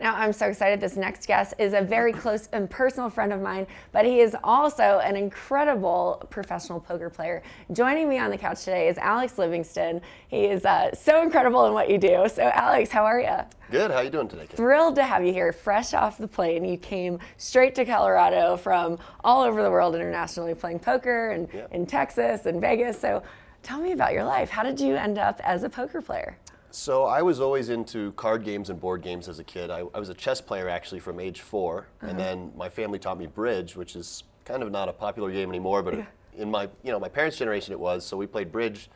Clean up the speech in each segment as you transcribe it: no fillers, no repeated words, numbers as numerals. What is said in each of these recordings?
Now, I'm so excited. This next guest is a very close and personal friend of mine, but he is also an incredible professional poker player. Joining me on the couch today is Alex Livingston. He is so incredible in what you do. So, Alex, how are you? Good. How are you doing today, Kate? Thrilled to have you here, fresh off the plane. You came straight to Colorado from all over the world internationally playing poker and in Texas and Vegas. So, tell me about your life. How did you end up as a poker player? So I was always into card games and board games as a kid. I was a chess player actually from age 4, and then my family taught me bridge, which is kind of not a popular game anymore, but in my parents' generation it was. So we played bridge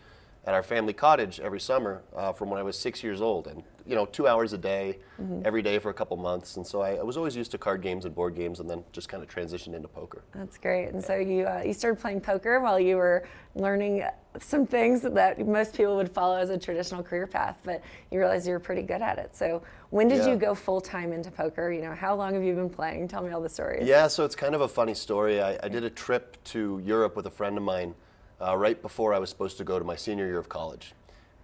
at our family cottage every summer from when I was 6 years old, and 2 hours a day, every day for a couple months. And so I was always used to card games and board games, and then just kind of transitioned into poker. That's great. And so you started playing poker while you were learning some things that most people would follow as a traditional career path, but you realized you were pretty good at it. So when did you go full time into poker? How long have you been playing? Tell me all the stories. Yeah, so it's kind of a funny story. I did a trip to Europe with a friend of mine right before I was supposed to go to my senior year of college.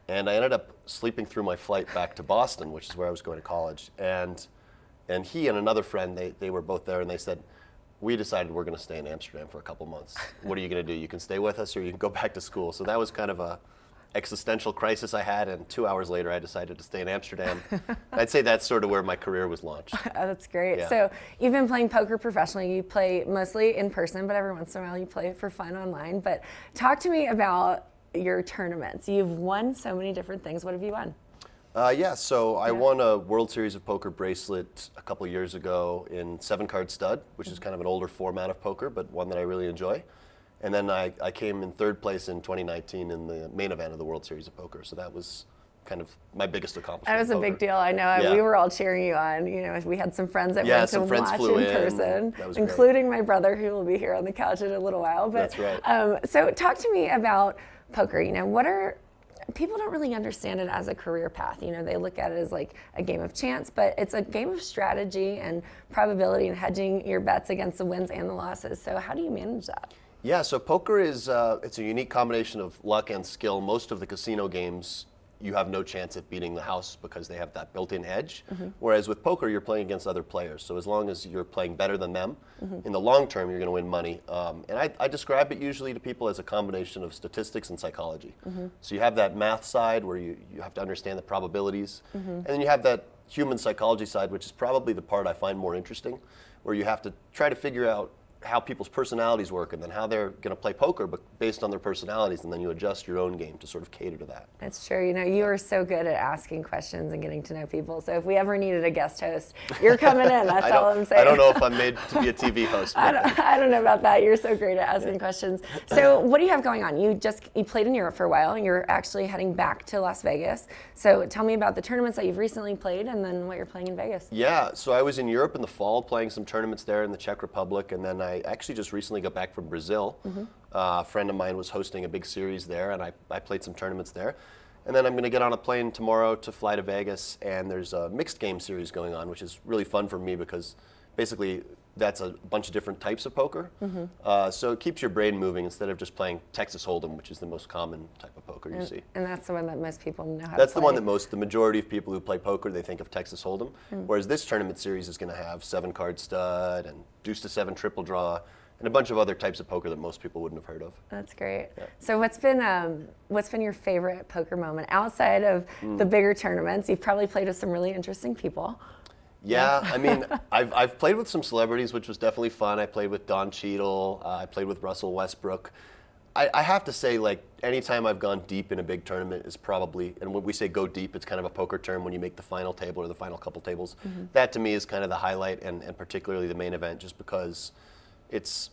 And I ended up sleeping through my flight back to Boston, which is where I was going to college. And he and another friend, they were both there, and they said, we decided we're going to stay in Amsterdam for a couple months. What are you going to do? You can stay with us or you can go back to school. So that was kind of a existential crisis I had, and 2 hours later I decided to stay in Amsterdam. I'd say that's sort of where my career was launched. Oh, that's great. Yeah. So you've been playing poker professionally. You play mostly in person, but every once in a while you play for fun online. But talk to me about your tournaments. You've won so many different things. What have you won? So I won a World Series of Poker bracelet a couple years ago in 7-card stud, which is kind of an older format of poker, but one that I really enjoy. And then I came in 3rd place in 2019 in the main event of the World Series of Poker. So that was kind of my biggest accomplishment. That was a big deal. I know. Yeah. We were all cheering you on. We had some friends that went to watch in person, including my brother, who will be here on the couch in a little while. But, that's right. So talk to me about poker. People don't really understand it as a career path. They look at it as like a game of chance, but it's a game of strategy and probability and hedging your bets against the wins and the losses. So how do you manage that? Yeah, so poker is it's a unique combination of luck and skill. Most of the casino games, you have no chance at beating the house because they have that built-in edge. Whereas with poker, you're playing against other players. So as long as you're playing better than them, in the long term, you're going to win money. And I describe it usually to people as a combination of statistics and psychology. So you have that math side where you have to understand the probabilities. And then you have that human psychology side, which is probably the part I find more interesting, where you have to try to figure out how people's personalities work and then how they're going to play poker, but based on their personalities, and then you adjust your own game to sort of cater to that. That's true. You are so good at asking questions and getting to know people. So if we ever needed a guest host, you're coming in. That's all I'm saying. I don't know if I'm made to be a TV host. I don't know about that. You're so great at asking questions. So what do you have going on? You played in Europe for a while, and you're actually heading back to Las Vegas. So tell me about the tournaments that you've recently played and then what you're playing in Vegas. Yeah, so I was in Europe in the fall playing some tournaments there in the Czech Republic, and then I actually just recently got back from Brazil. A friend of mine was hosting a big series there, and I played some tournaments there. And then I'm going to get on a plane tomorrow to fly to Vegas, and there's a mixed game series going on, which is really fun for me because basically that's a bunch of different types of poker. So it keeps your brain moving instead of just playing Texas Hold'em, which is the most common type of poker you see. And that's the one that most people know how to play. That's the one that the majority of people who play poker, they think of Texas Hold'em. Whereas this tournament series is going to have 7-card stud and deuce to 7 triple draw and a bunch of other types of poker that most people wouldn't have heard of. That's great. Yeah. So what's been your favorite poker moment outside of the bigger tournaments? You've probably played with some really interesting people. Yeah, I mean, I've played with some celebrities, which was definitely fun. I played with Don Cheadle. I played with Russell Westbrook. I have to say, like, anytime I've gone deep in a big tournament is probably, and when we say go deep, it's kind of a poker term when you make the final table or the final couple tables. That to me is kind of the highlight, and particularly the main event, just because it's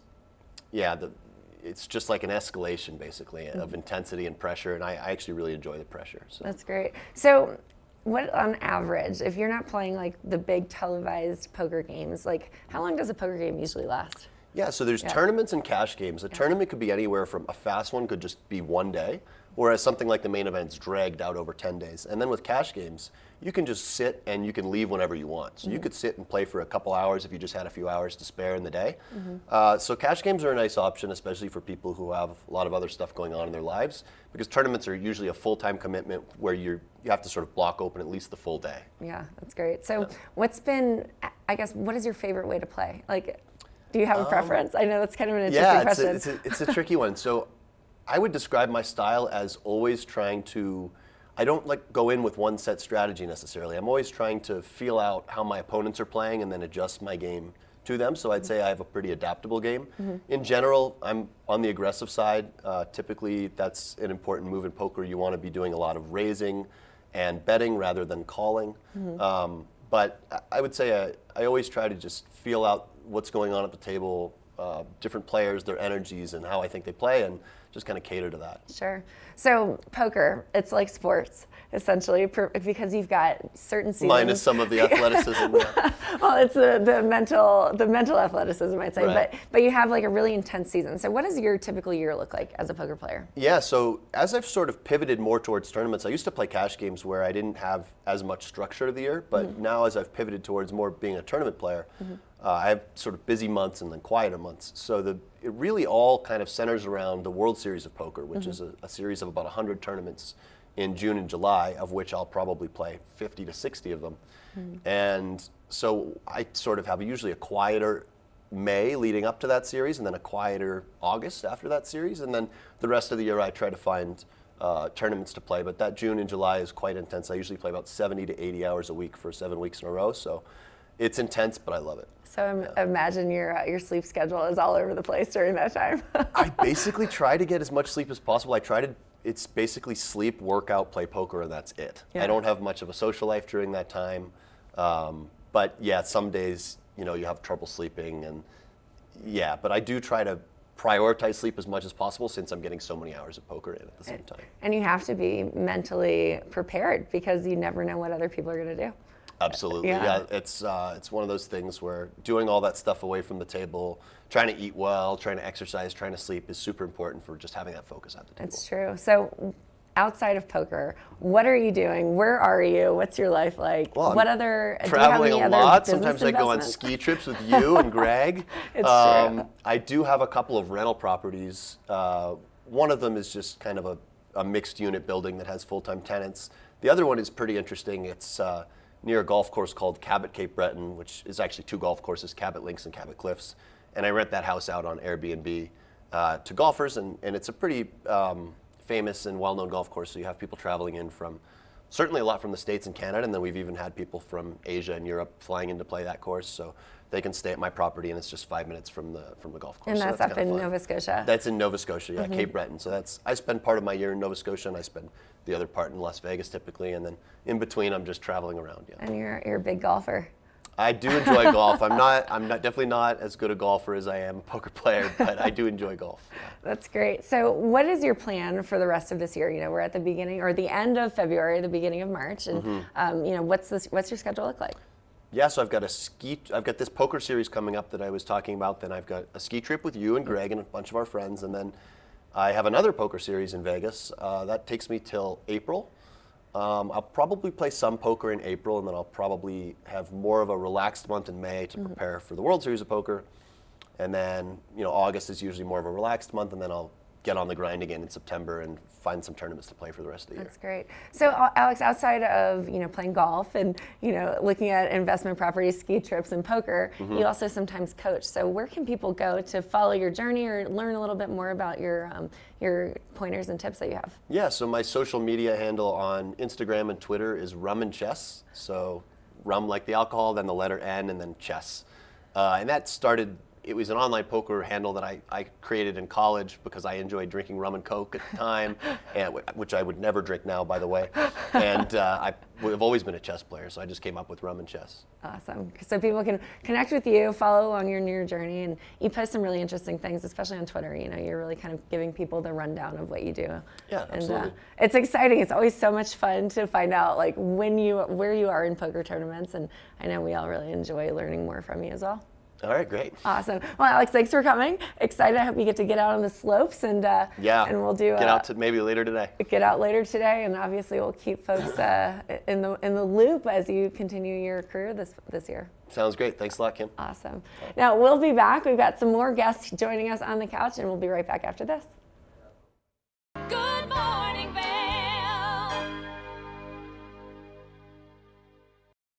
just like an escalation, basically, of intensity and pressure, and I actually really enjoy the pressure. So. That's great. So what, on average, if you're not playing like the big televised poker games, like how long does a poker game usually last? Yeah, so there's tournaments and cash games. A tournament could be anywhere from a fast one could just be one day, whereas something like the main event's dragged out over 10 days. And then with cash games, you can just sit and you can leave whenever you want. So you could sit and play for a couple hours if you just had a few hours to spare in the day. So cash games are a nice option, especially for people who have a lot of other stuff going on in their lives, because tournaments are usually a full-time commitment where you have to sort of block open at least the full day. Yeah, that's great. So what is your favorite way to play? Like, do you have a preference? I know that's kind of an interesting question. It's a tricky one. So I would describe my style as always trying to, I don't go in with one set strategy necessarily. I'm always trying to feel out how my opponents are playing and then adjust my game to them. So I'd say I have a pretty adaptable game. In general, I'm on the aggressive side. Typically, that's an important move in poker. You want to be doing a lot of raising and betting rather than calling. But I would say I always try to just feel out what's going on at the table, different players, their energies, and how I think they play, and just kind of cater to that. Sure. So poker, it's like sports, essentially, because you've got certain seasons. Minus some of the athleticism. Well, it's the mental athleticism, I'd say. Right. But you have like a really intense season. So what does your typical year look like as a poker player? Yeah, so as I've sort of pivoted more towards tournaments, I used to play cash games where I didn't have as much structure to the year, but now as I've pivoted towards more being a tournament player, I have sort of busy months and then quieter months. So it really all kind of centers around the World Series of Poker, which is a series of about 100 tournaments in June and July, of which I'll probably play 50 to 60 of them. And so I sort of have usually a quieter May leading up to that series, and then a quieter August after that series, and then the rest of the year I try to find tournaments to play. But that June and July is quite intense. I usually play about 70 to 80 hours a week for 7 weeks in a row. So it's intense, but I love it. So imagine your sleep schedule is all over the place during that time. I basically try to get as much sleep as possible. It's basically sleep, workout, play poker, and that's it. Yeah. I don't have much of a social life during that time. But yeah, some days, you have trouble sleeping, and yeah, but I do try to prioritize sleep as much as possible since I'm getting so many hours of poker in at the same time. And you have to be mentally prepared because you never know what other people are going to do. Absolutely, yeah. It's one of those things where doing all that stuff away from the table, trying to eat well, trying to exercise, trying to sleep is super important for just having that focus at the table. It's true. So outside of poker, what are you doing? Where are you? What's your life like? Well, what other traveling a lot. Sometimes I go on investments? ski trips with you and Greg. It's true. I do have a couple of rental properties. One of them is just kind of a mixed unit building that has full-time tenants. The other one is pretty interesting. It's near a golf course called Cabot Cape Breton, which is actually two golf courses, Cabot Links and Cabot Cliffs. And I rent that house out on Airbnb to golfers, and it's a pretty famous and well-known golf course. So you have people traveling in from, certainly a lot from the States and Canada, and then we've even had people from Asia and Europe flying in to play that course. So they can stay at my property, and it's just 5 minutes from the golf course. And that's so up in Nova Scotia? That's in Nova Scotia, yeah, Cape Breton. So I spend part of my year in Nova Scotia, and I spend the other part in Las Vegas typically, and then in between I'm just traveling around. Yeah. And you're a big golfer. I do enjoy golf. I'm definitely not as good a golfer as I am a poker player, but I do enjoy golf. Yeah. That's great. So what is your plan for the rest of this year? We're at the beginning or the end of February, the beginning of March, and what's your schedule look like? Yeah, so I've got this poker series coming up that I was talking about. Then I've got a ski trip with you and Greg and a bunch of our friends, and then I have another poker series in Vegas. That takes me till April. I'll probably play some poker in April, and then I'll probably have more of a relaxed month in May to prepare for the World Series of Poker. And then, August is usually more of a relaxed month, and then I'll get on the grind again in September and find some tournaments to play for the rest of the year. That's great. So Alex, outside of playing golf and looking at investment properties, ski trips, and poker, you also sometimes coach. So where can people go to follow your journey or learn a little bit more about your pointers and tips that you have? Yeah. So my social media handle on Instagram and Twitter is Rum and Chess. So rum like the alcohol, then the letter N, and then chess. And that started. It was an online poker handle that I created in college because I enjoyed drinking rum and Coke at the time, which I would never drink now, by the way. And I've always been a chess player, so I just came up with Rum and Chess. Awesome. So people can connect with you, follow along your journey, and you post some really interesting things, especially on Twitter. You're really kind of giving people the rundown of what you do. Yeah, absolutely. And it's exciting. It's always so much fun to find out where you are in poker tournaments, and I know we all really enjoy learning more from you as well. All right, great. Awesome. Well, Alex, thanks for coming. Excited. I hope you get to get out on the slopes and we'll do get out to maybe later today. Get out later today, and obviously we'll keep folks in the loop as you continue your career this year. Sounds great. Thanks a lot, Kim. Awesome. Now we'll be back. We've got some more guests joining us on the couch, and we'll be right back after this.